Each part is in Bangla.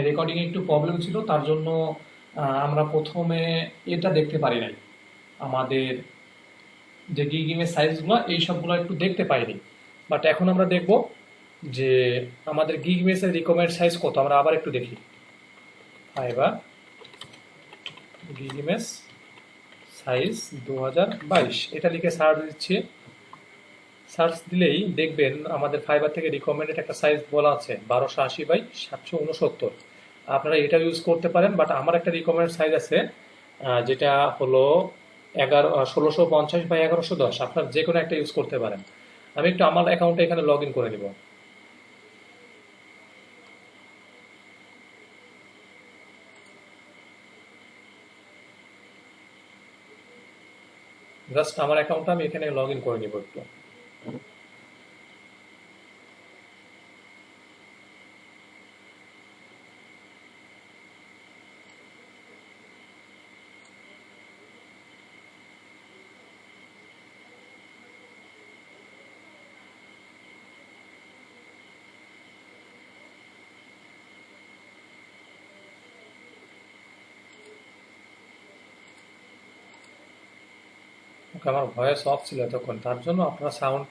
রেকর্ডিংয়ে একটু প্রবলেম ছিল, তার জন্য আমরা প্রথমে এটা দেখতে পারি নাই, আমাদের যে গিগ ইমেজ সাইজগুলো এই সবগুলো একটু দেখতে পাইনি। বাট এখন আমরা দেখব যে আমাদের গিগ ইমেজের রিকমেন্ড সাইজ কত। আমরা আবার একটু দেখি, ফাইবার গিগ ইমেজ সাইজ 2022 এটা লিখে সার্চ দিচ্ছি। সার্চ দিলেই দেখবেন আমাদের ফাইবার থেকে রিকমেন্ডেড একটা সাইজ বলা আছে 1280 বাই 769। আপনারা এটা ইউজ করতে পারেন, বাট আমার একটা রিকমেন্ড সাইজ আছে যেটা হলো 1650 বাই 1110। আপনার যে কোনো একটা ইউজ করতে পারেন। আমি একটু আমার অ্যাকাউন্টে এখানে লগ ইন করে নিব। জাস্ট আমার অ্যাকাউন্টটা আমি এখানে লগ ইন করে নিব একটু। আমার ভয়েস অফ ছিল তখন, তার জন্য আপনারা সাউন্ড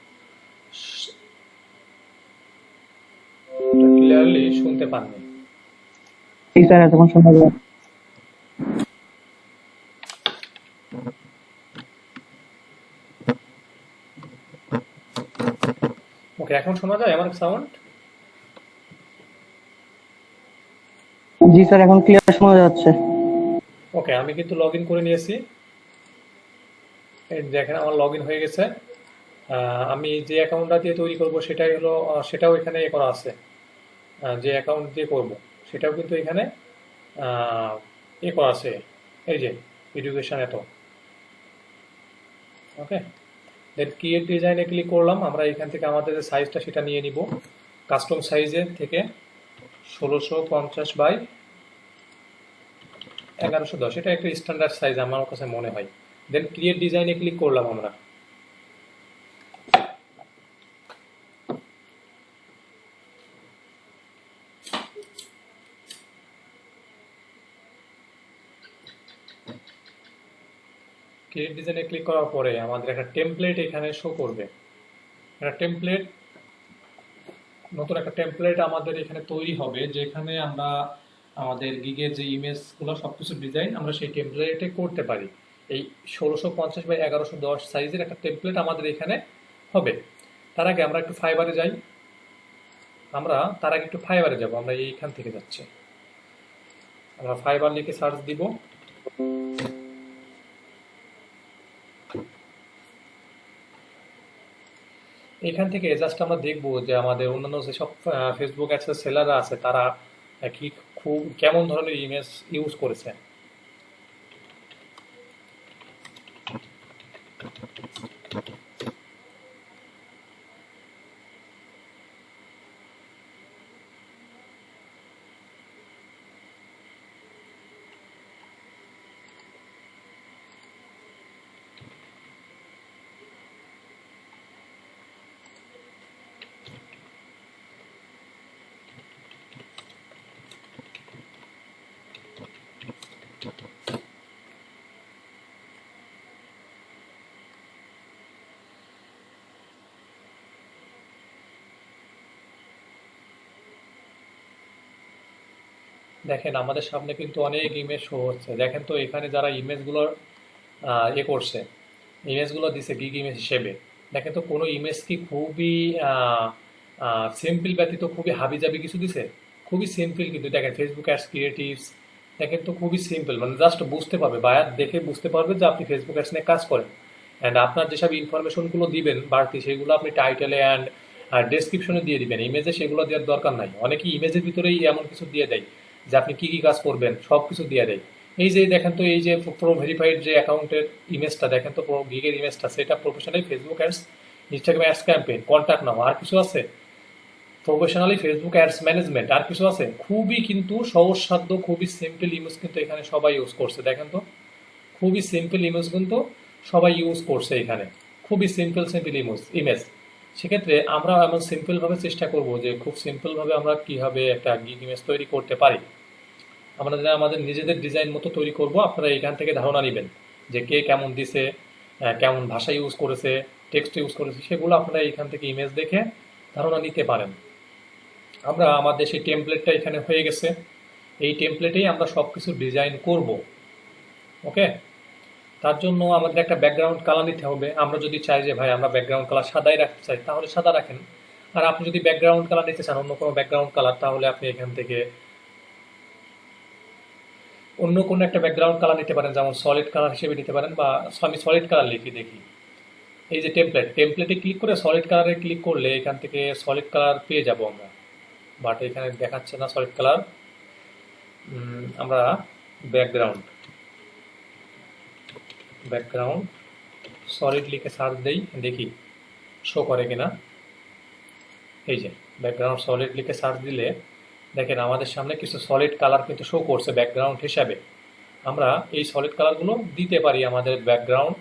ক্লিয়ারলি শুনতে পাননি। ঠিক স্যার, এতক্ষণ শোনা যায়। ওকে, এখন শোনা যায় আমার সাউন্ড? জি স্যার, এখন ক্লিয়ার শোনা যাচ্ছে। ওকে, আমি কিন্তু লগ ইন করে নিয়েছি। এই দেখেন আমার লগ ইন হয়ে গেছে। আমি যে অ্যাকাউন্টটা দিয়ে তৈরি করব সেটাই হলো, সেটাও এখানে করা আছে। যে অ্যাকাউন্ট দিয়ে করব সেটাও কিন্তু এখানে করা আছে, এই যে এডুকেশন এত। ওকে, দেন ক্রিয়েট ডিজাইনে ক্লিক করলাম। আমরা এখান থেকে আমাদের যে সাইজটা সেটা নিয়ে নিব কাস্টম সাইজের থেকে 1650 বাই 1110। এটা একটা স্ট্যান্ডার্ড সাইজ আমার কাছে মনে হয়। দেন ক্রিয়েট ডিজাইনে ক্লিক করলাম আমরা। ক্রিয়েট ডিজাইনে ক্লিক করার পরে আমাদের একটা টেমপ্লেট এখানে শো করবে। একটা টেমপ্লেট, নতুন একটা টেমপ্লেট আমাদের এখানে তৈরি হবে, যেখানে আমরা আমাদের গিগের যে ইমেজগুলো সব কিছু ডিজাইন আমরা সেই টেমপ্লেটে করতে পারি। এই 1650 বাই 1110 সাইজের একটা টেমপ্লেট আমাদের এখানে হবে। তার আগে আমরা একটু ফাইবারে যাই। আমরা এইখান থেকে যাচ্ছি। আমরা ফাইবার লিখে সার্চ দিব। এখান থেকে জাস্ট আমরা দেখব যে আমাদের অন্যান্য যেসব ফেসবুক অ্যাডসের সেলাররা আছে তারা কি কেমন ধরনের ইমেজ ইউজ করেছে। দেখেন আমাদের সামনে কিন্তু অনেক ইমেজ শো হচ্ছে। দেখেন তো এখানে যারা ইমেজগুলোর করছে, ইমেজগুলো দিছে গিগ ইমেজ হিসেবে, দেখেন তো কোনো ইমেজ কি খুবই সিম্পল ব্যতীত খুবই হাবিজাবি কিছু দিছে? খুবই সিম্পল। কিন্তু দেখেন ফেসবুক অ্যাডস ক্রিয়েটিভস, দেখেন তো খুবই সিম্পল, মানে জাস্ট বুঝতে পারবে, বায়ার দেখে বুঝতে পারবে যে আপনি ফেসবুক অ্যাডস নিয়ে কাজ করেন। অ্যান্ড আপনার যেসব ইনফরমেশনগুলো দিবেন বাড়তি, সেগুলো আপনি টাইটেলে অ্যান্ড ডেসক্রিপশনে দিয়ে দিবেন। ইমেজে সেগুলো দেওয়ার দরকার নাই। অনেকেই ইমেজের ভিতরেই এমন কিছু দিয়ে দেয় যে আপনি কী কী কাজ করবেন সব কিছু দিয়ে দেয়। এই যে দেখেন তো, এই যে প্রো ভেরিফাইড যে অ্যাকাউন্টের ইমেজটা, দেখেন তো গিগের ইমেজটা, সেটা professionally Facebook ads, Instagram ads campaign, contact now, আর কিছু আছে প্রফেশনালি ফেসবুক অ্যাডস ম্যানেজমেন্ট, আর কিছু আছে। খুবই কিন্তু সহজসাধ্য, খুবই সিম্পল ইমেজ কিন্তু এখানে সবাই ইউজ করছে। দেখেন তো খুবই সিম্পল ইমেজ কিন্তু সবাই ইউজ করছে এখানে। খুবই সিম্পল ইমেজ। সেক্ষেত্রে আমরা এমন সিম্পলভাবে চেষ্টা করব যে খুব সিম্পলভাবে আমরা কীভাবে একটা গিগ ইমেজ তৈরি করতে পারি। আমরা আমাদের নিজেদের ডিজাইন মতো তৈরি করব। আপনারা এখান থেকে ধারণা নেবেন যে কে কেমন দিছে, কেমন ভাষা ইউজ করেছে, টেক্সট ইউজ করেছে, সেগুলো আপনারা এখান থেকে ইমেজ দেখে ধারণা নিতে পারেন। আমরা আমাদের সেই টেমপ্লেটটা এখানে হয়ে গেছে, এই টেমপ্লেটেই আমরা সব কিছু ডিজাইন করব। ওকে, তার জন্য আমাদের একটা ব্যাকগ্রাউন্ড কালার নিতে হবে। আমরা যদি চাই যে ভাই আমরা ব্যাকগ্রাউন্ড কালার সাদাই রাখতে চাই, তাহলে সাদা রাখেন। আর আপনি যদি ব্যাকগ্রাউন্ড কালার নিতে চান অন্য কোনো ব্যাকগ্রাউন্ড কালার, তাহলে আপনি এখান থেকে অন্য কোনো একটা ব্যাকগ্রাউন্ড কালার নিতে পারেন, যেমন সলিড কালার হিসেবে নিতে পারেন। বা আমি সলিড কালার লিখি দেখি, এই যে টেমপ্লেটে ক্লিক করে সলিড কালারে ক্লিক করলে এখান থেকে সলিড কালার পেয়ে যাব আমরা। বাট এখানে দেখাচ্ছে না সলিড কালার। আমরা ব্যাকগ্রাউন্ড সলিড লিখে সার্চ দেই, দেখি শো করে কিনা। এই যে ব্যাকগ্রাউন্ড সলিড লিখে সার্চ দিলে দেখেন আমাদের সামনে কিছু সলিড কালার কিন্তু শো করছে ব্যাকগ্রাউন্ড হিসাবে। আমরা এই সলিড কালারগুলো দিতে পারি আমাদের ব্যাকগ্রাউন্ড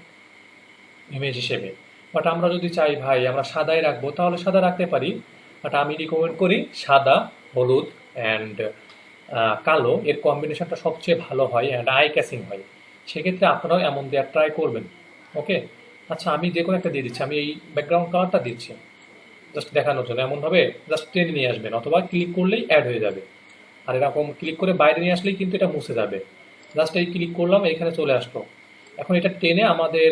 ইমেজ হিসেবে। বাট আমরা যদি চাই ভাই আমরা সাদাই রাখবো, তাহলে সাদা রাখতে পারি। বাট আমি রিকমেন্ড করি সাদা, হলুদ অ্যান্ড কালো, এর কম্বিনেশনটা সবচেয়ে ভালো হয় অ্যান্ড আই ক্যাচিং হয়। সেক্ষেত্রে আপনারাও এমন দেওয়ার ট্রাই করবেন। ওকে, আচ্ছা আমি যে কোনো একটা দিয়ে দিচ্ছি, আমি এই ব্যাকগ্রাউন্ড কালারটা দিচ্ছি জাস্ট দেখানোর জন্য। এমনভাবে জাস্ট টেনে নিয়ে আসবেন, অথবা ক্লিক করলেই অ্যাড হয়ে যাবে। আর এরকম ক্লিক করে বাইরে নিয়ে আসলেই কিন্তু এটা মুছে যাবে। জাস্ট এই ক্লিক করলাম, এখানে চলে আসলো। এখন এটা টেনে আমাদের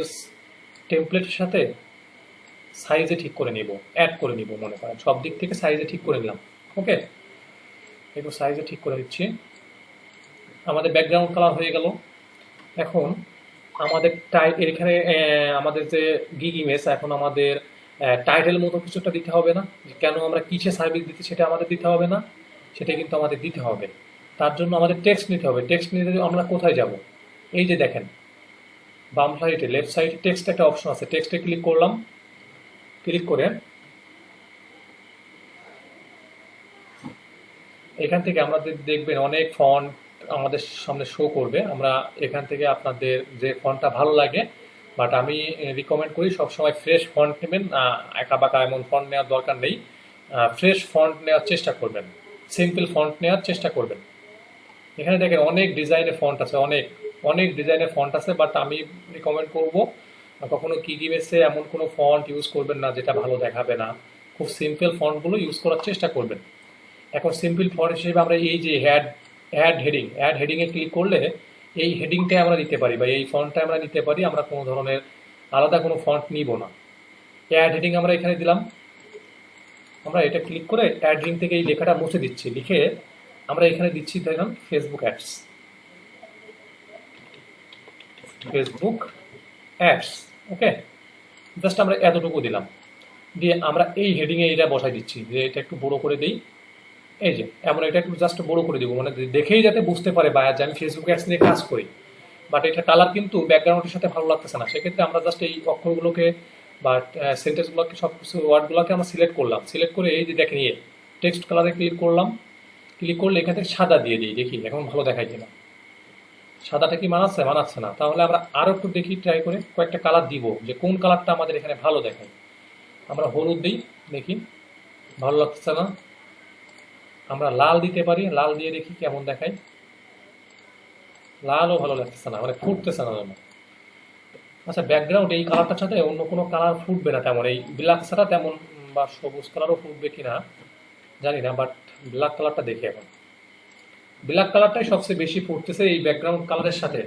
টেমপ্লেটের সাথে সাইজে ঠিক করে নিব, অ্যাড করে নিব। মনে করেন সব দিক থেকে সাইজে ঠিক করে নিলাম। ওকে, একটু সাইজে ঠিক করে দিচ্ছি। আমাদের ব্যাকগ্রাউন্ড কালার হয়ে গেল। এখন আমাদের এখানে আমাদের যে গিগ ইমেজ, এখন আমাদের টাইটেল মতো কিছুটা দিতে হবে না? কেন আমরা কিসে সার্ভিস দিচ্ছি সেটা আমাদের দিতে হবে না? সেটা কিন্তু আমাদের দিতে হবে। তার জন্য আমাদের টেক্সট নিতে হবে। টেক্সট নিতে আমরা কোথায় যাব? এই যে দেখেন বাম সাইডে লেফট সাইডে টেক্সট একটা অপশন আছে, টেক্সটে ক্লিক করলাম। ক্লিক করে এখান থেকে আমাদের দেখবেন অনেক ফন্ট আমাদের সামনে শো করবে। আমরা এখান থেকে আপনাদের যে ফন্টটা ভালো লাগে, বাট আমি রিকমেন্ড করি সবসময় ফ্রেশ ফন্ট নেবেন। একা বাঁকা এমন ফন্ট নেওয়ার দরকার নেই, ফ্রেশ ফন্ট নেওয়ার চেষ্টা করবেন, সিম্পল ফন্ট নেওয়ার চেষ্টা করবেন। এখানে দেখেন অনেক ডিজাইনের ফন্ট আছে, অনেক ডিজাইনের ফন্ট আছে। বাট আমি রিকমেন্ড করব কখনো গিগ ইমেজে এমন কোনো ফন্ট ইউজ করবেন না যেটা ভালো দেখাবে না। খুব সিম্পল ফন্টগুলো ইউজ করার চেষ্টা করবেন। এখন সিম্পল ফন্ট হিসেবে আমরা এই যে অ্যাড হেডিংয়ে ক্লিক করলে এই হেডিংটাই আমরা নিতে পারি, বা এই ফন্টটা আমরা নিতে পারি। আমরা কোনো ধরনের আলাদা কোনো ফন্ট নিব না। অ্যাড হেডিং আমরা এখানে দিলাম। আমরা এটা ক্লিক করে অ্যাড হেডিং থেকে এই লেখাটা মুছে দিচ্ছি। লিখে আমরা এখানে দিচ্ছি দেখুন ফেসবুক অ্যাডস। ওকে, জাস্ট আমরা এতটুকু দিলাম, দিয়ে আমরা এই হেডিংয়ে এটা বসাই দিচ্ছি। যে এটা একটু বড় করে দিই, এই যে এমন এটা একটু জাস্ট বড় করে দিব, মানে দেখেই যাতে বুঝতে পারে বায়ার যে আমি ফেসবুক অ্যাডস নিয়ে কাজ করি। বাট এটা কালার কিন্তু ব্যাকগ্রাউন্ডের সাথে ভালো লাগতেছে না। সেক্ষেত্রে আমরা জাস্ট এই অক্ষরগুলোকে বা সেন্টেন্সগুলোকে সব কিছু ওয়ার্ডগুলোকে আমরা সিলেক্ট করলাম। সিলেক্ট করে এই যে দেখেন টেক্সট কালারে ক্লিক করলাম। ক্লিক করলে এখান থেকে সাদা দিয়ে দিই, দেখি এখন ভালো দেখায় কিনা। সাদাটা কি মানাচ্ছে না। তাহলে আমরা আরও একটু দেখি, ট্রাই করে কয়েকটা কালার দিব যে কোন কালারটা আমাদের এখানে ভালো দেখায়। আমরা হলুদ দিই, দেখি ভালো লাগতেছে না। আমরা লাল দিতে পারি, লাল দিয়ে দেখি কেমন দেখায়। লালও ভালো লাগতেছে না, মানে ফুটতেছে না যেন। আচ্ছা, ব্যাকগ্রাউন্ড এই কালারটার সাথে অন্য কোনো কালার ফুটবে না তেমন, এই ব্ল্যাক ছাড়া তেমন, বা সবুজ কালারও ফুটবে কিনা জানি না। বাট ব্ল্যাক কালারটা দেখি এখন। ব্ল্যাক কালারটাই সবচেয়ে বেশি ফুটতেছে এই ব্যাকগ্রাউন্ড কালারের সাথে।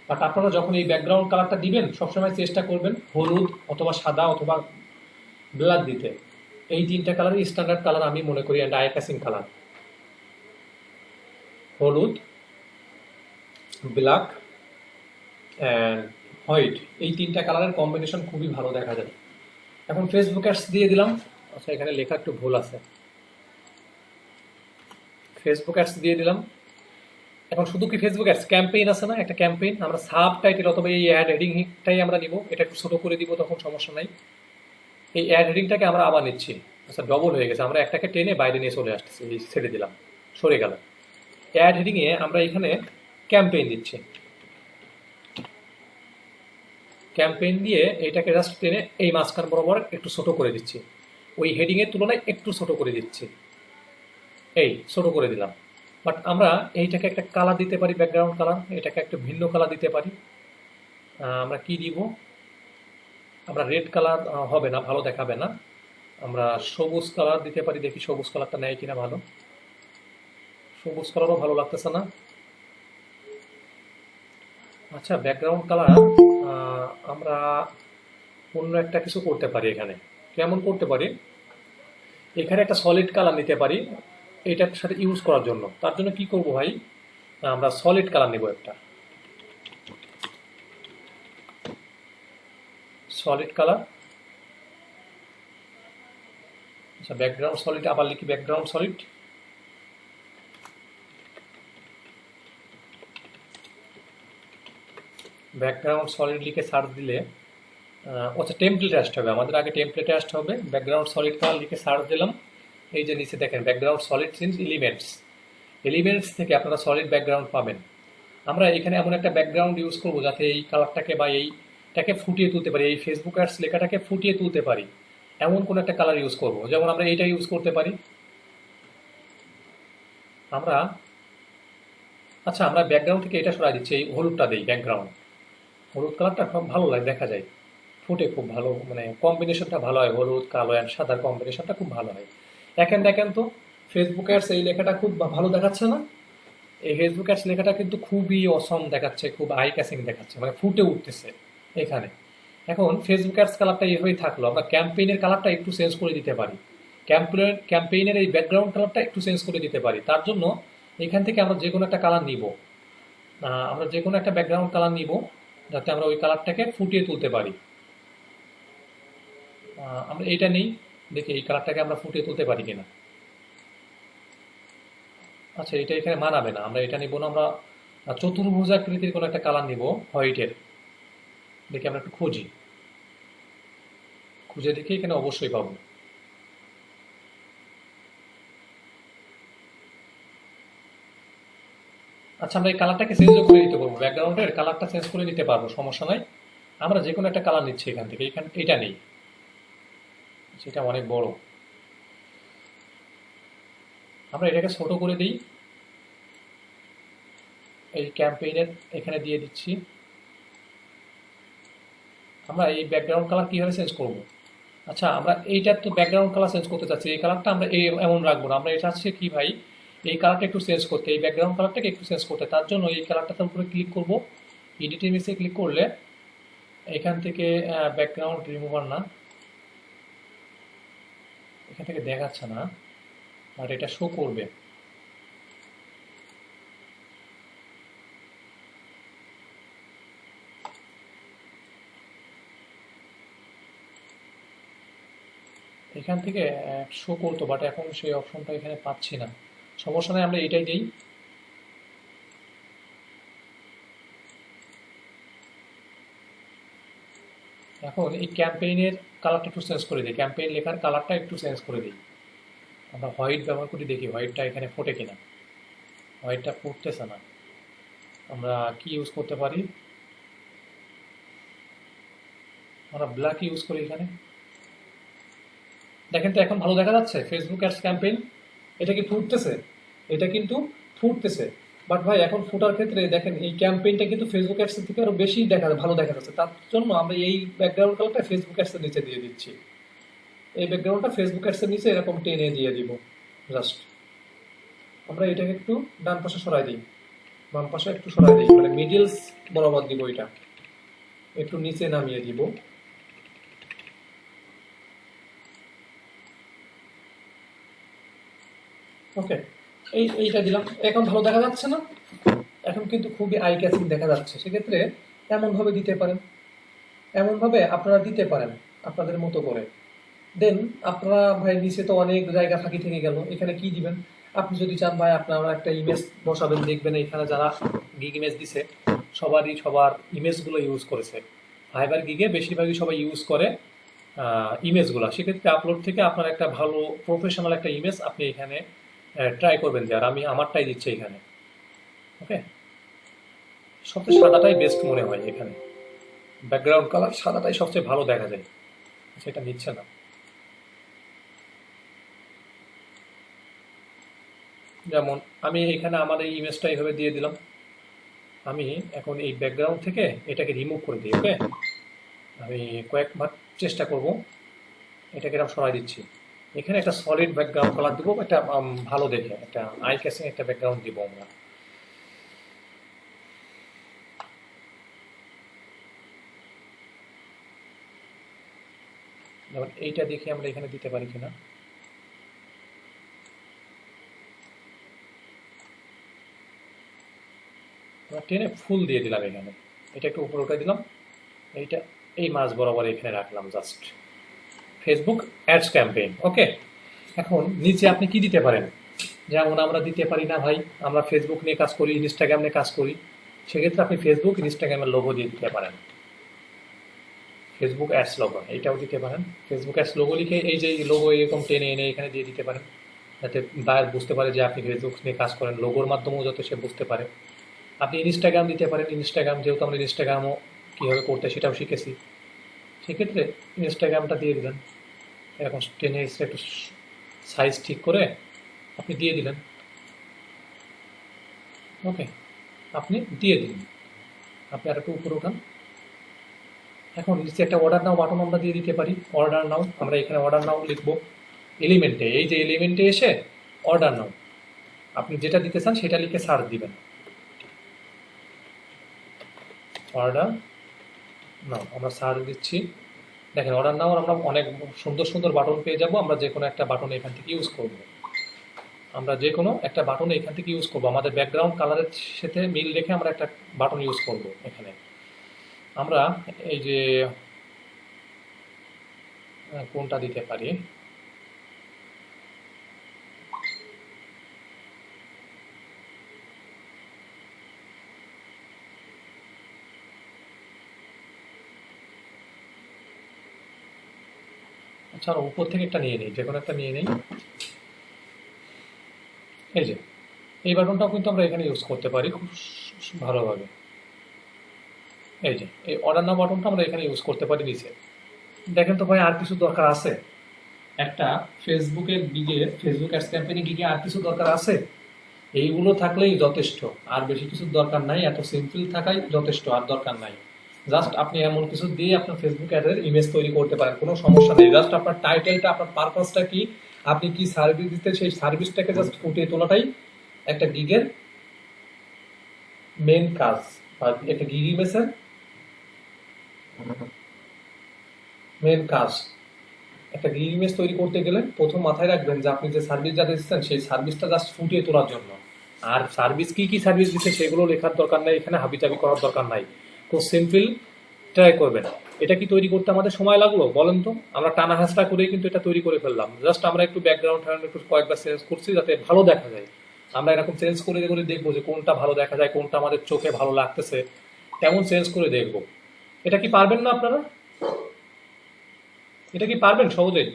বাট আপনারা যখন এই ব্যাকগ্রাউন্ড কালারটা দিবেন সবসময় চেষ্টা করবেন হলুদ অথবা সাদা অথবা ব্ল্যাক দিতে। এই তিনটা কালারই স্ট্যান্ডার্ড কালার আমি মনে করি অ্যান্ড আই ক্যাচিং কালার। হলুদ, ব্ল্যাক অ্যান্ড হোয়াইট, এই তিনটা কালারের কম্বিনেশন খুবই ভালো দেখা যায়। এখন ফেসবুক অ্যাডস দিয়ে দিলাম। আচ্ছা, এখানে লেখা একটু ভুল আছে, ফেসবুক অ্যাডস দিয়ে দিলাম। এখন শুধু কি ফেসবুক অ্যাডস, ক্যাম্পেইন আছে না একটা ক্যাম্পেইন, আমরা সাব টাইটেল অথবা এই অ্যাড হেডিংটাই আমরা নিব। এটা একটু ছোটো করে দিব, তখন সমস্যা নাই। এই অ্যাড হেডিংটাকে আমরা আবার নিচ্ছি। আচ্ছা, ডবল হয়ে গেছে, আমরা একটাকে টেনে বাইরে নিয়ে চলে আসতেছি, এই ছেড়ে দিলাম, সরে গেল। অ্যাড হেডিংয়ে আমরা এখানে ক্যাম্পেইন দিচ্ছি। ক্যাম্পেইন দিয়ে এইটাকে জাস্ট টেনে এই মাঝখান বরাবর একটু ছোট করে দিচ্ছি। ওই হেডিংয়ের তুলনায় একটু ছোট করে দিচ্ছি, এই ছোট করে দিলাম। বাট আমরা এইটাকে একটা কালার দিতে পারি, ব্যাকগ্রাউন্ড কালার, এটাকে একটা ভিন্ন কালার দিতে পারি। আমরা কি দিব, আমরা রেড কালার হবে না, ভালো দেখাবে না, আমরা সবুজ কালার দিতে পারি। দেখি সবুজ কালারটা নেয় কিনা। ভালো, সবুজ কালারও ভালো লাগতেছে না। আচ্ছা, ব্যাকগ্রাউন্ড কালার আমরা অন্য একটা কিছু করতে পারি এখানে। কেমন করতে পারি, এখানে একটা সলিড কালার নিতে পারি এটার সাথে ইউজ করার জন্য। তার জন্য কি করব ভাই, আমরা সলিড কালার নেব একটা, সলিড কালার। আচ্ছা, ব্যাকগ্রাউন্ড সলিড, আবার লিখি ব্যাকগ্রাউন্ড সলিড। ব্যাকগ্রাউন্ড সলিড লিখে সার্চ দিলে আচ্ছা টেমপ্লেটে আসতে হবে, আমাদের আগে টেমপ্লেটে আসতে হবে। ব্যাকগ্রাউন্ড সলিড কালার লিখে সার্চ দিলাম, এই যে নিচে দেখেন background solid since elements, elements থেকে আপনারা সলিড ব্যাকগ্রাউন্ড পাবেন। আমরা এখানে এমন একটা ব্যাকগ্রাউন্ড ইউজ করব যাতে এই কালারটাকে বা এইটাকে ফুটিয়ে তুলতে পারি, এই ফেসবুক অ্যাডস লেখাটাকে ফুটিয়ে তুলতে পারি, এমন কোন একটা কালার ইউজ করব। যেমন আমরা এইটা ইউজ করতে পারি। আমরা আচ্ছা, আমরা ব্যাকগ্রাউন্ড থেকে এটা সরাই দিচ্ছি, এই হলুদটা দিই ব্যাকগ্রাউন্ড। হলুদ কালারটা খুব ভালো লাগে, দেখা যায়, ফুটে খুব ভালো, মানে কম্বিনেশনটা ভালো হয়, হলুদ কালো অ্যান্ড সাদার কম্বিনেশনটা খুব ভালো হয়। দেখেন তো ফেসবুক অ্যাডস এই লেখাটা খুব ভালো দেখাচ্ছে না? এই ফেসবুক অ্যাডস লেখাটা কিন্তু খুবই অসম দেখাচ্ছে, খুব আই ক্যাচিং দেখাচ্ছে, মানে ফুটে উঠতেছে এখানে। এখন ফেসবুক অ্যাডস কালারটা এইভাবেই থাকলো, আমরা ক্যাম্পেইনের কালারটা একটু চেঞ্জ করে দিতে পারি, ক্যাম্পেইনের এই ব্যাকগ্রাউন্ড কালারটা একটু চেঞ্জ করে দিতে পারি। তার জন্য এখান থেকে আমরা যে কোনো একটা কালার নিব, আমরা যে কোনো একটা ব্যাকগ্রাউন্ড কালার নিব যাতে আমরা ওই কালারটাকে ফুটিয়ে তুলতে পারি। আমরা এইটা নেই, দেখি এই কালারটাকে আমরা ফুটিয়ে তুলতে পারি কিনা। আচ্ছা, এটা এখানে মানাবে না, আমরা এটা নিব না, আমরা চতুর্ভুজাকৃতির কোনো একটা কালার নিব হোয়াইটের। দেখি আমরা একটু খুঁজে দেখি, এখানে অবশ্যই পাবো। আচ্ছা, আমরা এই কালারটাকে চেঞ্জও করে দিতে পারবো, ব্যাকগ্রাউন্ডের কালারটা চেঞ্জ করে নিতে পারবো, সমস্যা নাই। আমরা যে কোনো একটা কালার নিচ্ছি এখান থেকে, এখানে এটা নেই, সেটা অনেক বড়, আমরা এটাকে ছোট করে দিই, এই ক্যাম্পেইনের এখানে দিয়ে দিচ্ছি। আমরা এই ব্যাকগ্রাউন্ড কালার কীভাবে চেঞ্জ করব? আচ্ছা, আমরা এইটার তো ব্যাকগ্রাউন্ড কালার চেঞ্জ করতে চাচ্ছি, এই কালারটা আমরা এই এমন রাখবো না, আমরা এটা চাচ্ছি কি ভাই, এই কালারটা একটু চেঞ্জ করতে, এই ব্যাকগ্রাউন্ড কালারটাকে একটু চেঞ্জ করতে। তার জন্য এই কালারটার উপরে ক্লিক করব, এডিট ইমেজে ক্লিক করলে এখান থেকে ব্যাকগ্রাউন্ড রিমুভার না, এখান থেকে দেখাচ্ছে না, বাট এটা শো করবে। এখান থেকে শো করতো, বাট এখন সেই অপশনটা এখানে পাচ্ছি না, সমস্যা নেই, আমরা এটাই দিই। এখন এই ক্যাম্পেইনের কালারটা একটু চেঞ্জ করে দিই, ক্যাম্পেইন লেখার কালারটা একটু চেঞ্জ করে দিই। আমরা হোয়াইট ব্যবহার করি, দেখি হোয়াইটটা এখানে ফোটে কিনা। হোয়াইটটা ফুটতেছে না, আমরা কি ইউজ করতে পারি, আমরা ব্ল্যাক ইউজ করি এখানে। দেখেন তো এখন ভালো দেখা যাচ্ছে ফেসবুক অ্যাডস ক্যাম্পেইন, এটা কি ফুটতেছে? এটা কিন্তু ফুটতেছে, বাট ভাই এখন ফুটার ক্ষেত্রে দেখেন এই ক্যাম্পেইনটা কিন্তু ফেসবুক অ্যাডসের থেকে আরো বেশি ভালো দেখা যাচ্ছে। তার জন্য আমরা এই ব্যাকগ্রাউন্ড কালারটা ফেসবুক অ্যাডসের নিচে দিয়ে দিচ্ছি, এই ব্যাকগ্রাউন্ডটা ফেসবুক অ্যাডসের নিচে এরকম টেনে দিয়ে দিব জাস্ট। আমরা এটাকে একটু ডান পাশে সরাই দিই, বাম পাশে একটু সরাই দিই, মানে মিডিলস বরাবর দিব, এটা একটু নিচে নামিয়ে দিব। ওকে, এইটা দিলাম, এখন ভালো দেখা যাচ্ছে না? এখন কিন্তু খুবই আই ক্যাচিং দেখা যাচ্ছে। সেক্ষেত্রে এমনভাবে দিতে পারেন, এমনভাবে আপনারা দিতে পারেন আপনাদের মতো করে। দেন আপনারা ভাই নিচে তো অনেক জায়গা ফাঁকি থেকে গেল, এখানে কি দিবেন? আপনি যদি চান ভাই আপনারা একটা ইমেজ বসাবেন, দেখবেন এখানে যারা গিগ ইমেজ দিছে সবার ইমেজগুলো ইউজ করেছে। ফাইবার গিগে বেশিরভাগই সবাই ইউজ করে ইমেজগুলো। সেক্ষেত্রে আপলোড থেকে আপনার একটা ভালো প্রফেশনাল একটা ইমেজ আপনি এখানে ট্রাই করবেন যে, আর আমি আমারটাই দিচ্ছি এখানে। ওকে, সবচেয়ে সাদাটাই বেস্ট মনে হয় এখানে, ব্যাকগ্রাউন্ড কালার সাদাটাই সবচেয়ে ভালো দেখা যায়। সেটা নিচ্ছে না, যেমন আমি এখানে আমার এই ইমেজটা এইভাবে দিয়ে দিলাম। আমি এখন এই ব্যাকগ্রাউন্ড থেকে এটাকে রিমুভ করে দিই। ওকে, আমি কয়েকবার চেষ্টা করব, এটাকে এরকম সরাই দিচ্ছি। এখানে একটা সলিড ব্যাকগ্রাউন্ড কালার দিব, একটা ভালো দেখে একটা আই ক্যাচিং একটা ব্যাকগ্রাউন্ড দিব আমরা। যেমন এইটা দেখে আমরা এখানে দিতে পারি কিনা। আমরা টেনে ফুল দিয়ে দিলাম এখানে, এটা একটু উপরে উঠে দিলাম, এইটা এই মাঝ বরাবর এখানে রাখলাম just. Facebook ads campaign. Okay, এখন নিচে আপনি কি দিতে পারেন, যেমন আমরা দিতে পারি না ভাই, আমরা ফেসবুক নিয়ে কাজ করি, ইনস্টাগ্রাম নিয়ে কাজ করি, সেক্ষেত্রে আপনি ফেসবুক ইনস্টাগ্রামের লোগো দিয়ে দিতে পারেন। ফেসবুক অ্যাডস লোগো এইটাও দিতে পারেন। ফেসবুক অ্যাডস লোগো লিখে এই যে লোগো এরকম টেনে এনে এখানে দিয়ে দিতে পারেন, যাতে বায়ার বুঝতে পারে যে আপনি ফেসবুক নিয়ে কাজ করেন, লোগোর মাধ্যমেও যাতে সে বুঝতে পারে। আপনি ইনস্টাগ্রাম দিতে পারেন, ইনস্টাগ্রাম যেহেতু আমরা ইনস্টাগ্রামও কীভাবে করতে সেটাও শিখেছি, সেক্ষেত্রে ইনস্টাগ্রামটা দিয়ে দিলেন, এরকম টেনে এসে একটু সাইজ ঠিক করে আপনি দিয়ে দিলেন। ওকে, আপনি দিয়ে দিলেন, আপনি আর একটু উপরে উঠান। এখন নিচে একটা অর্ডার নাও বাটন আমরা দিয়ে দিতে পারি। অর্ডার নাও, আমরা এখানে অর্ডার নাও লিখবো এলিমেন্টে, এই যে এলিমেন্টে এসে অর্ডার নাও, আপনি যেটা দিতে চান সেটা লিখে সার্চ দিবেন। অর্ডার নাও আমরা সার্চ দিচ্ছি, দেখেন অর্ডার নাও আমরা অনেক সুন্দর সুন্দর বাটন পেয়ে যাব। আমরা যে কোনো একটা বাটন এখান থেকে ইউজ করব, আমরা যে কোনো একটা বাটন এখান থেকে ইউজ করব, আমাদের ব্যাকগ্রাউন্ড কালারের সাথে মিল রেখে আমরা একটা বাটন ইউজ করব। এখানে আমরা এই যে কোনটা দিতে পারি, আচ্ছা উপর থেকে একটা নিয়ে নিই, যে কোনো একটা নিয়ে নিই। এই যে এই বাটনটাও কিন্তু আমরা এখানে ইউজ করতে পারি খুব ভালোভাবে। এই যে এই অর্ডার নাও বাটনটা আমরা এখানে ইউজ করতে পারি নিচে। দেখেন তো ভাই আর কিছু দরকার আছে, একটা ফেসবুকের গিগে, ফেসবুক অ্যাডস ক্যাম্পেইনে গিগে আর কিছু দরকার আছে? এইগুলো থাকলেই যথেষ্ট, আর বেশি কিছু দরকার নাই, এত সিম্পল থাকাই যথেষ্ট, আর দরকার নাই। জাস্ট আপনি এমন কিছু দিয়ে আপনার ফেসবুক অ্যাডের ইমেজ তৈরি করতে পারেন, কোনো সমস্যা নেই। জাস্ট আপনার টাইটেলটা, আপনার পারপাসটা কি, আপনি কি সার্ভিস দিতে, সেই সার্ভিসটাকে জাস্ট ফুটিয়ে তোলাটাই একটা গিগের মেন কাজ, বা একটা গিগ ইমেজের মেন কাজ। একটা গিগ ইমেজ তৈরি করতে গেলে প্রথম মাথায় রাখবেন যে আপনি যে সার্ভিস যা দিচ্ছেন সেই সার্ভিসটা জাস্ট ফুটিয়ে তোলার জন্য। আর সার্ভিস কি কি সার্ভিস দিচ্ছে সেগুলো লেখার দরকার নাই, এখানে হাবিজাবি করার দরকার নাই, খুব সিম্পল ট্রাই করবেন। এটা কি তৈরি করতে আমাদের সময় লাগলো বলেন তো? আমরা টানা হাসটা করেই কিন্তু এটা তৈরি করে ফেললাম। জাস্ট আমরা একটু ব্যাকগ্রাউন্ড একটু কয়েকবার চেঞ্জ করছি যাতে ভালো দেখা যায়। আমরা এরকম চেঞ্জ করে করে দেখবো যে কোনটা ভালো দেখা যায়, কোনটা আমাদের চোখে ভালো লাগতেছে, তেমন চেঞ্জ করে দেখবো। এটা কি পারবেন না আপনারা? এটা কি পারবেন সহজেই?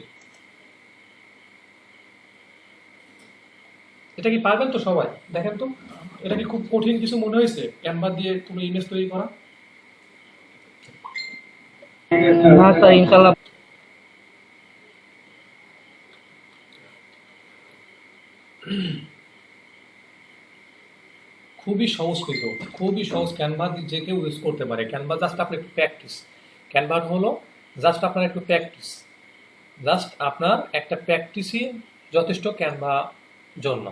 এটা কি পারবেন তো সবাই? দেখেন তো, এটা কি খুব কঠিন কিছু মনে হয়েছে ক্যানভা দিয়ে কোনো ইমেজ তৈরি করা? না স্যার, ইনশাল্লাহ। খুবই সহজ, কিন্তু খুবই সহজ। ক্যানভা যে কেউ ইউজ করতে পারে। ক্যানভা জাস্ট আপনার একটু প্র্যাকটিস। ক্যানভা হলো জাস্ট আপনার একটু প্র্যাকটিস, জাস্ট আপনার একটা প্র্যাকটিসই যথেষ্ট ক্যানভা জন্য।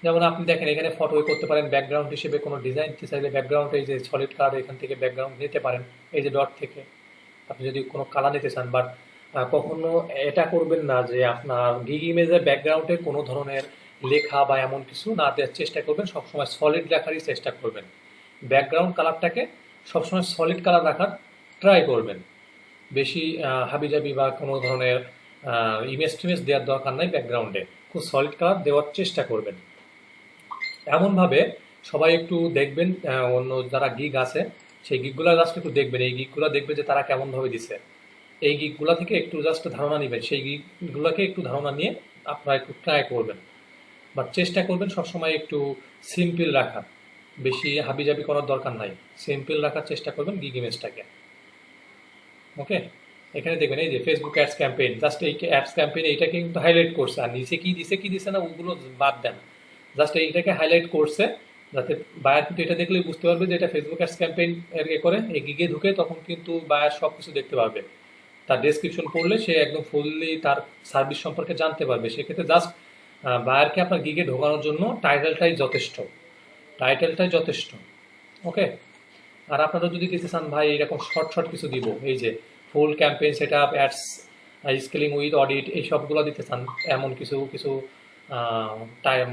যেমন আপনি দেখেন এখানে ফটো করতে পারেন, ব্যাকগ্রাউন্ড হিসেবে কোনো ডিজাইন দিতে চাইলে ব্যাকগ্রাউন্ড এই যে সলিড কালার এখান থেকে ব্যাকগ্রাউন্ড নিতে পারেন, এই যে ডট থেকে আপনি যদি কোনো কালার নিতে চান। বাট কখনো এটা করবেন না যে আপনার গিগ ইমেজের ব্যাকগ্রাউন্ডে কোনো ধরনের লেখা বা এমন কিছু না দেওয়ার চেষ্টা করবেন, সবসময় সলিড রাখারই চেষ্টা করবেন। ব্যাকগ্রাউন্ড কালারটাকে সবসময় সলিড কালার রাখার ট্রাই করবেন। বেশি হাবিজাবি বা কোনো ধরনের ইমেজ টিমেজ দেওয়ার দরকার নাই, ব্যাকগ্রাউন্ডে খুব সলিড কালার দেওয়ার চেষ্টা করবেন। এমনভাবে সবাই একটু দেখবেন, অন্য যারা গিগ আছে সেই গিগগুলো জাস্ট একটু দেখবেন, এই গিগগুলো দেখবে যে তারা কেমনভাবে দিছে, এই গিগগুলো থেকে একটু জাস্ট ধারণা নেবেন, সেই গিগগুলোকে একটু ধারণা নিয়ে আপনারা একটু ট্রাই করবেন। বাট চেষ্টা করবেন সবসময় একটু সিম্পল রাখার, বেশি হাবিজাবি করার দরকার নাই, সিম্পল রাখার চেষ্টা করবেন গিগ ইমেজটাকে। ওকে, এখানে দেখবেন এই যে ফেসবুক অ্যাডস ক্যাম্পেইন, জাস্ট এই অ্যাডস ক্যাম্পেইন এইটাকে কিন্তু হাইলাইট করছে, আর নিচে কি দিছে কি দিছে না ওগুলো বাদ দেন, জাস্ট এইটাকে হাইলাইট করছে, যাতে বায়ার কিন্তু এটা দেখলেই বুঝতে পারবে যে এটা ফেসবুক অ্যাডস ক্যাম্পেইন এর করে এই গিগে ঢুকে, তখন কিন্তু বায়ার সব কিছু দেখতে পারবে। তার ডেসক্রিপশন পড়লে সে একদম ফুললি তার সার্ভিস সম্পর্কে জানতে পারবে। সেক্ষেত্রে জাস্ট বায়ারকে আপনার গিগে ঢোকানোর জন্য টাইটেলটাই যথেষ্ট, টাইটেলটাই যথেষ্ট। ওকে। আর আপনারা যদি দিতে চান ভাই এরকম শর্ট শর্ট কিছু দিব, এই যে full campaign set up, ads scaling with audit, এই সবগুলো দিতে চান, এমন কিছু কিছু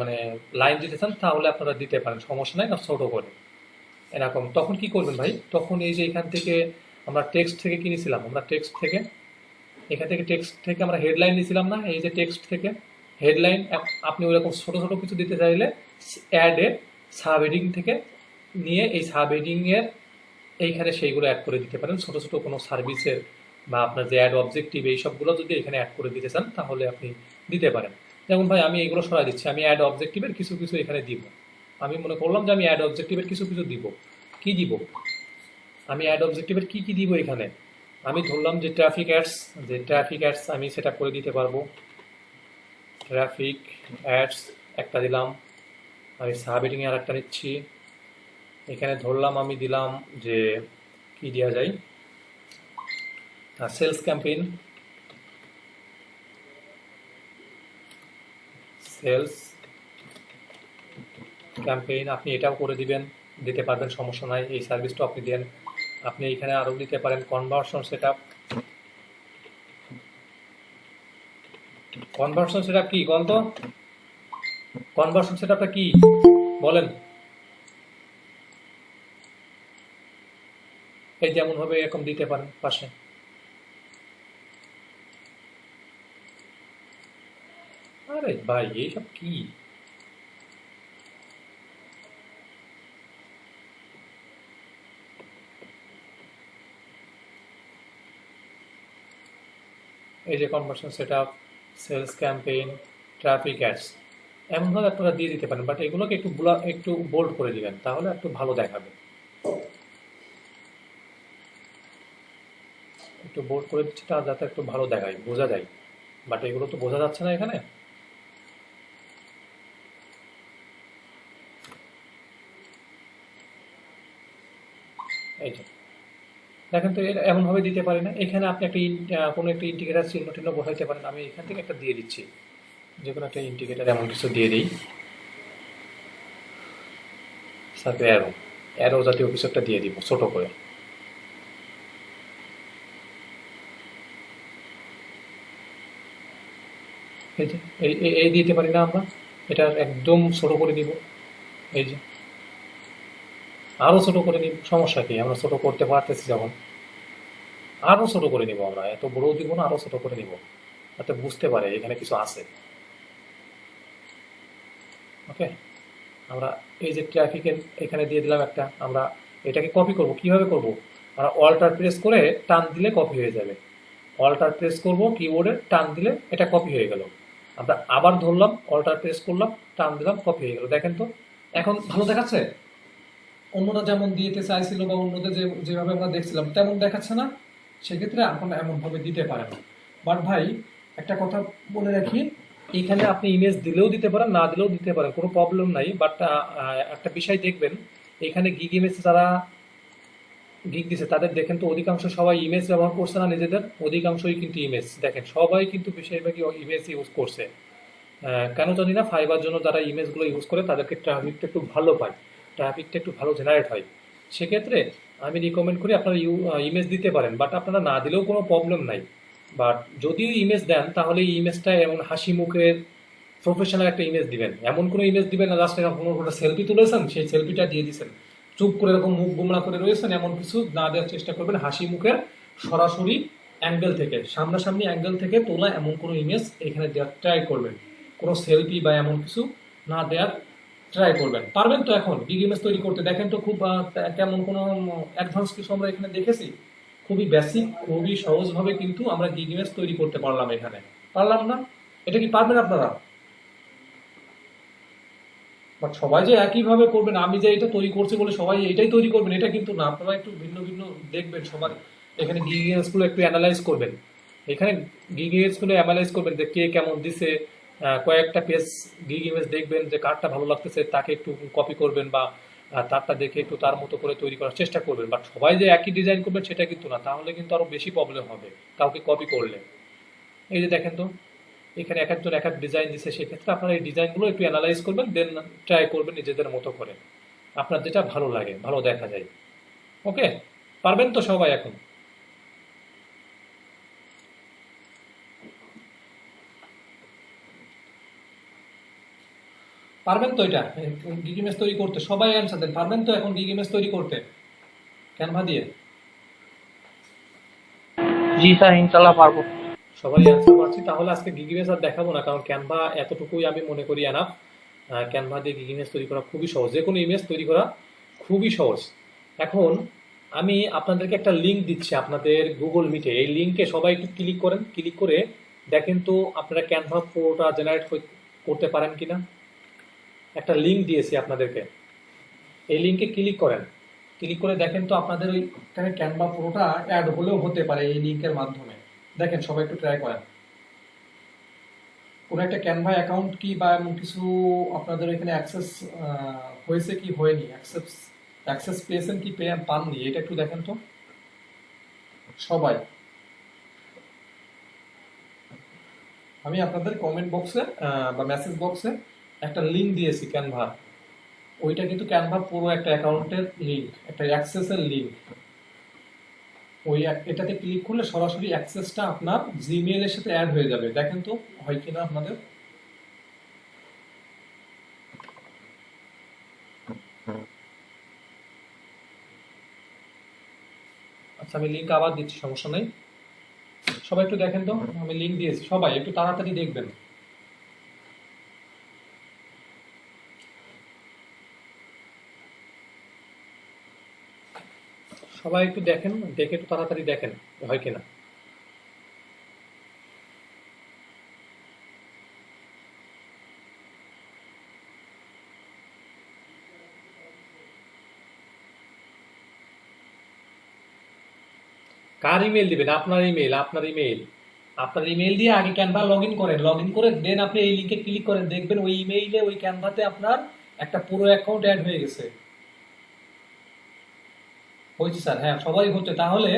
মানে লাইন দিতে চান, তাহলে আপনারা দিতে পারেন, সমস্যা নাই, না ছোটো করে এরকম। তখন কি করবেন ভাই, তখন এই যে এখান থেকে আমরা টেক্সট থেকে কিনেছিলাম, আমরা টেক্সট থেকে এখান থেকে টেক্সট থেকে আমরা হেডলাইন নিয়েছিলাম না, এই যে টেক্সট থেকে হেডলাইন, আপনি ওইরকম ছোটো ছোটো কিছু দিতে চাইলে অ্যাডে সাব হেডিং থেকে নিয়ে এই সাব হেডিংয়ের এইখানে সেইগুলো অ্যাড করে দিতে পারেন। ছোটো ছোটো কোনো সার্ভিসের বা আপনার যে অ্যাড অবজেক্টিভ এই সবগুলো যদি এখানে অ্যাড করে দিতে চান তাহলে আপনি দিতে পারেন। যেমন ভাই আমি এইগুলো সরাই দিচ্ছি, আমি অ্যাড অবজেক্টিভের কিছু কিছু এখানে দিব। আমি মনে করলাম যে আমি অ্যাড অবজেক্টিভের কিছু কিছু দিব। কি দিব, আমি অ্যাড অবজেক্টিভের কি কি দিব এখানে, আমি ধরলাম যে ট্রাফিক অ্যাডস আমি সেটা করে দিতে পারবো। ট্রাফিক অ্যাডস একটা দিলাম, আমি সাব হেডিংয়ে আর একটা নিচ্ছি। এখানে ধরলাম আমি দিলাম যে কি দেওয়া যায়, সেলস ক্যাম্পেইন, আপনি এটাও করে দিবেন, দিতে পারবেন, সমস্যা নাই, এই সার্ভিসটা আপনি দেন। আপনি এখানে আরও দিতে পারেন কনভার্সন সেটআপ। কি বল তো, কনভার্সন সেটআপটা কি বলেন। এই যেমন ভাবে এরকম দিতে পারেন পাশে। আরে ভাই এইসব কি, এই যে conversion setup, sales campaign, traffic ads, এমনভাবে আপনারা দিয়ে দিতে পারেন। বাট এগুলোকে একটু বোল্ড করে দিবেন, তাহলে একটু ভালো দেখাবে। একটু বোল্ড করে দিচ্ছি তা যাতে একটু ভালো দেখায়, বোঝা যায়। বাট এগুলো তো বোঝা যাচ্ছে না এখানে। এই যে দেখেন তো, এমনভাবে দিতে পারি না। এখানে আপনি কোনো একটা ইন্ডিকেটার চিহ্ন টিহ্ন বসাইতে পারেন। আমি এখান থেকে একটা দিয়ে দিচ্ছি, যে কোনো একটা ইন্ডিকেটার এমন কিছু দিয়ে দিই, সাথে অ্যারো জাতীয় কিছু একটা দিয়ে দিব ছোট করে। এই যে এই দিতে পারি না আমরা, এটা একদম ছোট করে দিব। এই যে আরো ছোট করে নিব, সমস্যা কি, আমরা ছোট করতে পারতেছি যখন, আরো ছোট করে নিব। আমরা এত বড় দিব না, আরো ছোট করে নিব, যাতে বুঝতে পারে এখানে কিছু আছে। ওকে। আমরা এই যে ট্রাফিকের এখানে দিয়ে দিলাম একটা, আমরা এটাকে কপি করব। কিভাবে করব, আমরা অল্টার প্রেস করে টান দিলে কপি হয়ে যাবে। অল্টার প্রেস করব, কিবোর্ডে টান দিলে এটা কপি হয়ে গেল। আমরা আবার ধরলাম, অল্টার প্রেস করলাম, টান দিলাম, কপি হয়ে গেল। দেখেন তো এখন ভালো দেখাচ্ছে। অন্যরা যেমন দিতে চাইছিল বা অন্যদের যেভাবে আমরা দেখছিলাম তেমন দেখাচ্ছে না। সেক্ষেত্রে এখন এমনভাবে দিতে পারেন। বাট ভাই একটা কথা বলে রাখি, এখানে আপনি ইমেজ দিলেও দিতে পারেন, না দিলেও দিতে পারেন, কোনো প্রবলেম নাই। বাট একটা বিষয় দেখবেন, এখানে গিগ ইমেজ যারা গিগ দিছে তাদের দেখেন তো অধিকাংশ সবাই ইমেজ ব্যবহার করছে না নিজেদের, অধিকাংশই কিন্তু ইমেজ, দেখেন সবাই কিন্তু বেশিরভাগই ইমেজ ইউজ করছে। কেন জানি না, ফাইবার জন্য যারা ইমেজগুলো ইউজ করে তাদেরকে ট্রাফিকটা একটু ভালো পায়, ট্রাফিকটা একটু ভালো জেনারেট হয়। সেক্ষেত্রে আমি রিকমেন্ড করি আপনারা ইমেজ দিতে পারেন, বাট আপনারা না দিলেও কোনো প্রবলেম নাই। বাট যদি ইমেজ দেন তাহলে এই ইমেজটা এমন হাসি মুখের প্রফেশনাল একটা ইমেজ দিবেন। এমন কোনো ইমেজ দিবেন না লাস্টে কোনো একটা সেলফি তুলেছেন, সেই সেলফিটা দিয়ে দিচ্ছেন, চুপ করে এরকম মুখ গোমড়া করে রয়েছেন, এমন কিছু না দেওয়ার চেষ্টা করবেন। হাসি মুখের সরাসরি অ্যাঙ্গেল থেকে, সামনাসামনি অ্যাঙ্গেল থেকে তোলা এমন কোনো ইমেজ এখানে দেওয়ার ট্রাই করবেন। কোনো সেলফি বা এমন কিছু না দেওয়ার ট্রাই করবেন। পারবেন তো এখন গিগ ইমেজ তৈরি করতে? দেখেন তো খুব তেমন কোনো অ্যাডভান্স কিছু আমরা এখানে দেখেছি, খুবই বেসিক, খুবই সহজভাবে কিন্তু আমরা গিগ ইমেজ তৈরি করতে পারলাম এখানে। পারলাম না? এটা কি পারবেন আপনারা? বাট সবাই যে একইভাবে করবেন, আমি যে এটা তৈরি করছি বলে সবাই এটাই তৈরি করবেন এটা কিন্তু না। আপনারা একটু ভিন্ন ভিন্ন দেখবেন সবার। এখানে গিগ ইমেজগুলো একটু অ্যানালাইজ করবেন, এখানে গিগ ইমেজগুলো অ্যানালাইজ করবেন যে কে কেমন দিছে, কয়েকটা পেজ গিগ ইমেজ দেখবেন যে কারটা ভালো লাগতেছে তাকে একটু কপি করবেন বা তারটা দেখে একটু তার মতো করে তৈরি করার চেষ্টা করবেন, বাট সবাই যে একই ডিজাইন করবেন সেটা কিন্তু না, তাহলে কিন্তু আরো বেশি প্রবলেম হবে কাউকে কপি করলে। এই যে দেখেন তো, এখানে এক একজন এক এক ডিজাইন দিচ্ছে, সেক্ষেত্রে আপনারা এই ডিজাইনগুলো একটু অ্যানালাইজ করবেন, দেন ট্রাই করবেন নিজেদের মতো করে, আপনার যেটা ভালো লাগে, ভালো দেখা যায়। ওকে, পারবেন তো সবাই এখন? পারবেন তো এটা গিগ ইমেজ তৈরি করতে? সবাই অ্যান্সার দেন, পারবেন তো এখন গিগ ইমেজ তৈরি করতে ক্যানভা দিয়ে? জি স্যার, ইনশাল্লাহ পারবো। সবাই অ্যান্সার পাচ্ছি, তাহলে আজকে গিগ ইমেজ আর দেখাবো না, কারণ ক্যানভা এতটুকুই আমি মনে করি এনাফ। ক্যানভা দিয়ে গিগ ইমেজ তৈরি করা খুবই সহজ, যে কোনো ইমেজ তৈরি করা খুবই সহজ। এখন আমি আপনাদেরকে একটা লিঙ্ক দিচ্ছি আপনাদের গুগল মিটে, এই লিঙ্কে সবাই একটু ক্লিক করেন, ক্লিক করে দেখেন তো আপনারা ক্যানভা পুরোটা জেনারেট করতে পারেন কিনা। একটা লিঙ্ক দিয়েছি আপনাদেরকে, এই লিঙ্কে ক্লিক করেন, ক্লিক করে দেখেন তো আপনাদের ওইখানে ক্যানভা পুরোটা অ্যাড হলেও হতে পারে এই লিঙ্কের মাধ্যমে। দেখেন সবাই একটু ট্রাই করেন। কোনো একটা ক্যানভা অ্যাকাউন্ট কি বা এমন কিছু আপনাদের এখানে অ্যাক্সেস হয়েছে কি হয়নি, অ্যাক্সেস অ্যাক্সেস পেয়েছেন কি পাননি, এটা একটু দেখেন তো সবাই। আমি আপনাদের কমেন্ট বক্সে বা মেসেজ বক্সে একটা লিঙ্ক দিয়েছি ক্যানভা, ওইটা কিন্তু ক্যানভা পুরো একটা অ্যাকাউন্টের লিঙ্ক, একটা অ্যাক্সেসের লিঙ্ক। ওই এটাতে ক্লিক করলে সরাসরি অ্যাক্সেসটা আপনার জিমেইল এর সাথে অ্যাড হয়ে যাবে। দেখেন তো হয় কিনা আপনাদের। আচ্ছা, আমি লিঙ্ক আবার দিচ্ছি, সমস্যা নেই। সবাই একটু দেখেন তো, আমি লিঙ্ক দিয়েছি, সবাই একটু তাড়াতাড়ি দেখবেন। সবাই একটু দেখেন, দেখে একটু তাড়াতাড়ি দেখেন হয় কিনা। কার ইমেল দিবেন? আপনার ইমেল, আপনার ইমেল, আপনার ইমেল দিয়ে আগে ক্যানভা লগ ইন করেন, লগ ইন করে দেন আপনি এই লিঙ্কে ক্লিক করেন, দেখবেন ওই ইমেইলে ওই ক্যানভাতে আপনার একটা পুরো অ্যাকাউন্ট অ্যাড হয়ে গেছে। হয়েছে স্যার? হ্যাঁ, সবাই হচ্ছে। তাহলে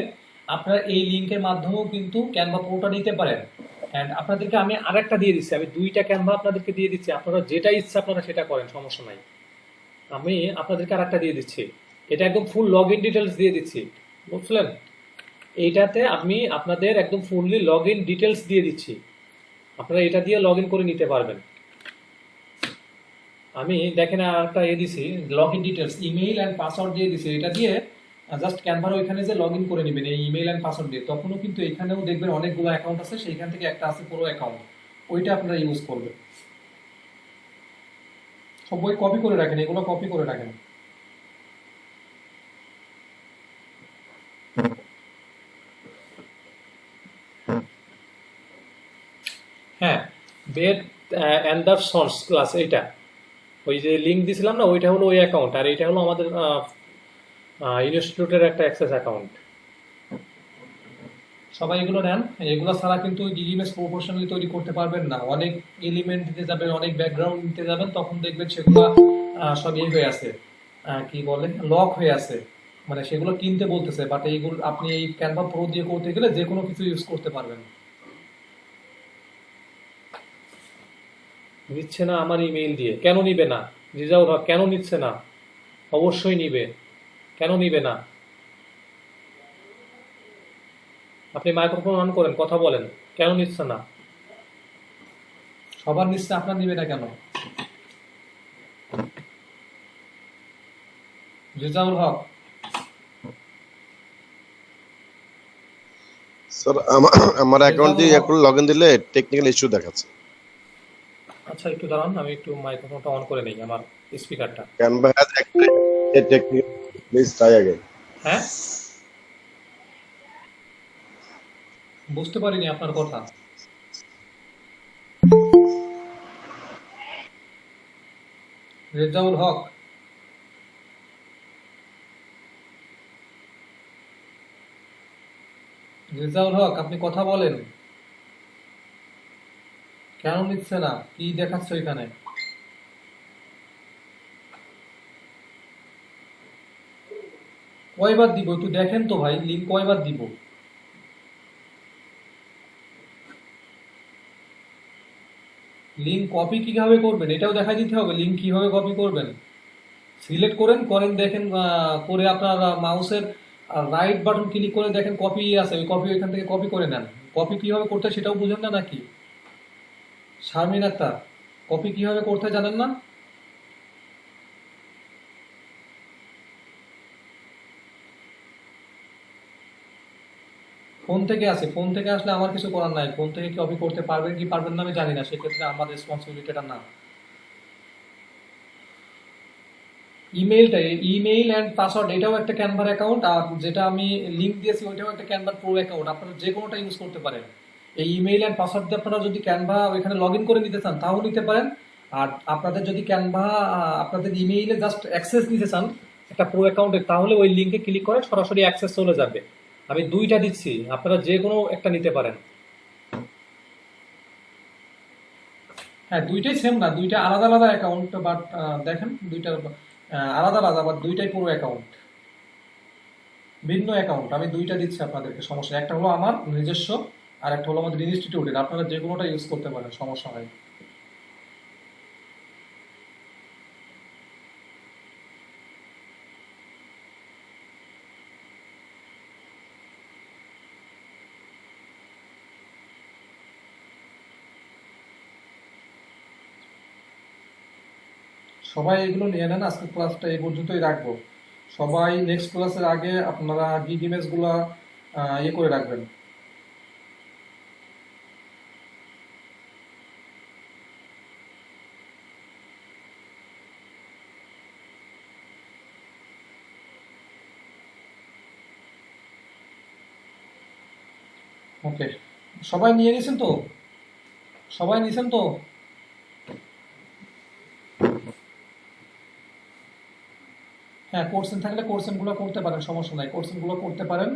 আপনারা এই লিঙ্কের মাধ্যমেও কিন্তু ক্যানভা পুরোটা নিতে পারেন। অ্যান্ড আপনাদেরকে আমি আরেকটা দিয়ে দিচ্ছি, আমি দুইটা ক্যানভা আপনাদেরকে দিয়ে দিচ্ছি, আপনারা যেটা ইচ্ছা আপনারা সেটা করেন, সমস্যা নাই। আমি আপনাদেরকে আরেকটা দিয়ে দিচ্ছি, এটা একদম ফুল লগ ইন ডিটেলস দিয়ে দিচ্ছি, বুঝলেন? এইটাতে আমি আপনাদের একদম ফুললি লগ ইন ডিটেলস দিয়ে দিচ্ছি, আপনারা এটা দিয়ে লগ ইন করে নিতে পারবেন। আমি দেখেন আর একটা দিছি, log in details, email and password দিয়ে দিছি। এটা দিয়ে জাস্ট ক্যানভার ওইখানে যে লগ ইন করে নেবেন এই ইমেইল অ্যান্ড পাসওয়ার্ড দিয়ে, তখনও কিন্তু এখানেও দেখবেন অনেকগুলো অ্যাকাউন্ট আছে, সেইখান থেকে একটা আছে পুরো অ্যাকাউন্ট, ওইটা আপনারা ইউজ করবেন। সব বই কপি করে রাখেন, এগুলো কপি করে রাখেন। হ্যাঁ, বেড অ্যান্ডারসন্স ক্লাস, এইটা ওই যে লিঙ্ক দিছিলাম না, ওইটা হলো ওই অ্যাকাউন্ট, আর এইটা হলো আমাদের ইনস্টিটিউটের একটা অ্যাক্সেস অ্যাকাউন্ট। সবাই এগুলো নেন, এগুলো ছাড়া কিন্তু গিগ ইমেজ প্রফেশনালি তৈরি করতে পারবেন না। অনেক এলিমেন্ট দিতে যাবেন, অনেক ব্যাকগ্রাউন্ড দিতে যাবেন, তখন দেখবেন সেগুলো সব ইয়ে হয়ে আছে, কি বলে, লক হয়ে আছে, মানে সেগুলো কিনতে বলতেছে। বাট এইগুলো আপনি এই ক্যানভা প্রো দিয়ে করতে গেলে যে কোনো কিছু ইউজ করতে পারবেন। নিচ্ছে না আমার ইমেইল দিয়ে, কেন নিবে না? রিজাউল হক কেন নিচ্ছে না? অবশ্যই নিবে, কেন নিবে না? আপনি মাইক্রোফোন অন করেন, কথা বলেন, কেন নিচ্ছে না? সবার নিচ্ছে, আপনার নিবে না কেন? রিজাউল হক। স্যার আমার অ্যাকাউন্ট দিয়ে এখন লগইন দিলে টেকনিক্যাল ইস্যু দেখাচ্ছে। আচ্ছা, একটু দাঁড়ান, আমি একটু মাইক্রোফোনটা অন করে নেই, আমার স্পিকারটা। Canva has a technical, please try again. হ্যাঁ, বুঝতে পারিনি আপনার কথা। রেজাউল হক, রেজাউল হক, আপনি কথা বলেন, কেন নিচ্ছে না? কি দেখাচ্ছে এখানে? কয়বার দিব একটু দেখেন তো ভাই, লিঙ্ক কয়বার দিব? লিঙ্ক কপি কিভাবে করবেন এটাও দেখা দিতে হবে, লিঙ্ক কিভাবে কপি করবেন। সিলেক্ট করেন দেখেন, করে আপনার মাউসের রাইট বাটন ক্লিক করে দেখেন কপি আছে, ওই কপি ওইখান থেকে কপি করে নেন। কপি কিভাবে করতে হয় সেটাও বুঝেন না নাকি শারমিন আক্তার? কপি কিভাবে করতে হয় জানেন না? ফোন থেকে আসে, ফোন থেকে আসলে আমার কিছু করার নাই, ফোন থেকে কপি করতে পারবেন কি পারবেন না আমি জানি না, সেক্ষেত্রে আমার রেসপন্সিবিলিটিটা না। ইমেইল অ্যান্ড পাসওয়ার্ড এটাও একটা ক্যানভার অ্যাকাউন্ট, আর যেটা আমি লিংক দিয়েছি ওইটাও একটা ক্যানভার প্রো অ্যাকাউন্ট, আপনারা যে কোনোটা ইউজ করতে পারেন। এই ইমেইল অ্যান্ড পাসওয়ার্ড দিয়ে আপনারা যদি ক্যানভা ওইখানে লগ ইন করে নিতে চান তাও নিতে পারেন। আর আপনাদের যদি ক্যানভা আপনাদের ইমেইলে জাস্ট অ্যাক্সেস নিতে চান একটা প্রো অ্যাকাউন্টে, তাহলে ওই লিঙ্কে ক্লিক করে সরাসরি অ্যাক্সেস চলে যাবে। আমি দুইটা দিচ্ছি, আপনারা যে কোনো একটা নিতে পারেন। হ্যাঁ, দুইটাই সেম না, দুইটা আলাদা আলাদা অ্যাকাউন্ট, বাট দেখেন দুইটা আলাদা আলাদা, বাট দুইটাই পুরো অ্যাকাউন্ট, ভিন্ন অ্যাকাউন্ট। আমি দুইটা দিচ্ছি আপনাদেরকে, সমস্যা নেই। একটা হলো আমার নিজস্ব, আর একটা হলো আমাদের ইনস্টিটিউটের, আপনারা যে কোনোটা ইউজ করতে পারেন, সমস্যা নাই। সবাই এগুলো নিয়ে নেন, আজকের ক্লাসটা এই পর্যন্তই রাখবো। সবাই নেক্সট ক্লাসের আগে আপনারা গিগ ইমেজ গুলা ইয়ে করে রাখবেন। ওকে, সবাই নিয়ে নিছেন তো? সবাই নিছেন তো? হ্যাঁ, কোর্সেন থাকলে কোর্সেন গুলো করতে পারেন, সমস্যা নাই, কোর্সেন গুলো করতে পারেন।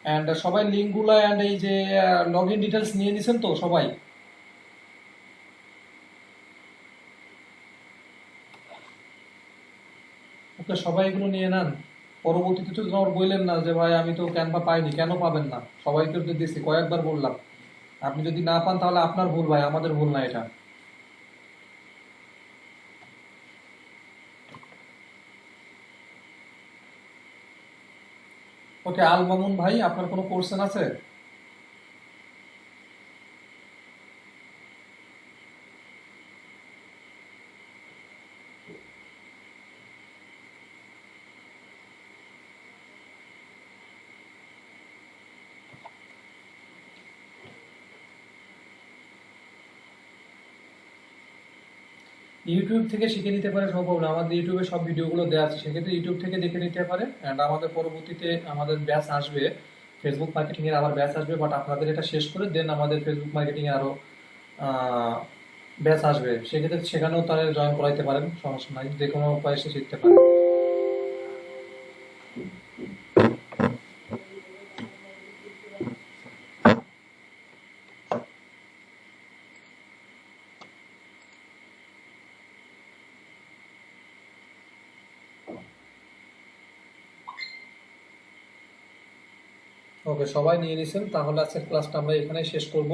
অ্যান্ড সবাই লিঙ্ক গুলো অ্যান্ড এই যে লগ ইন ডিটেলস নিয়ে নিছেন তো সবাই? ওকে, সবাই এগুলো নিয়ে নেন। পরবর্তীতে তো তোমার বললেন না যে ভাই আমি তো ক্যানভা পাইনি, কেন পাবেন না? সবাইকে তো দিচ্ছি, কয়েকবার বললাম। আপনি যদি না পান তাহলে আপনার ভুল ভাই, আমাদের ভুল না এটা। ওকে, আল মামুন ভাই, আপনার কোনো কোশ্চেন আছে? ইউটিউব থেকে শিখে নিতে পারে, সব প্রবলেম, আমাদের ইউটিউবে সব ভিডিওগুলো দেওয়া আছে, সেক্ষেত্রে ইউটিউব থেকে দেখে নিতে পারে। অ্যান্ড আমাদের পরবর্তীতে আমাদের ব্যাচ আসবে, ফেসবুক মার্কেটিং এর আবার ব্যাচ আসবে, বাট আপনাদের এটা শেষ করে দেন আমাদের ফেসবুক মার্কেটিং এর আরো ব্যাচ আসবে, সেক্ষেত্রে সেখানেও তারা জয়েন করাইতে পারেন, সমস্যা নাই, যে কোনো উপায়ে সে শিখতে পারে। ওকে, সবাই নিয়ে নিছেন, তাহলে আজকের ক্লাসটা আমরা এখানেই শেষ করব।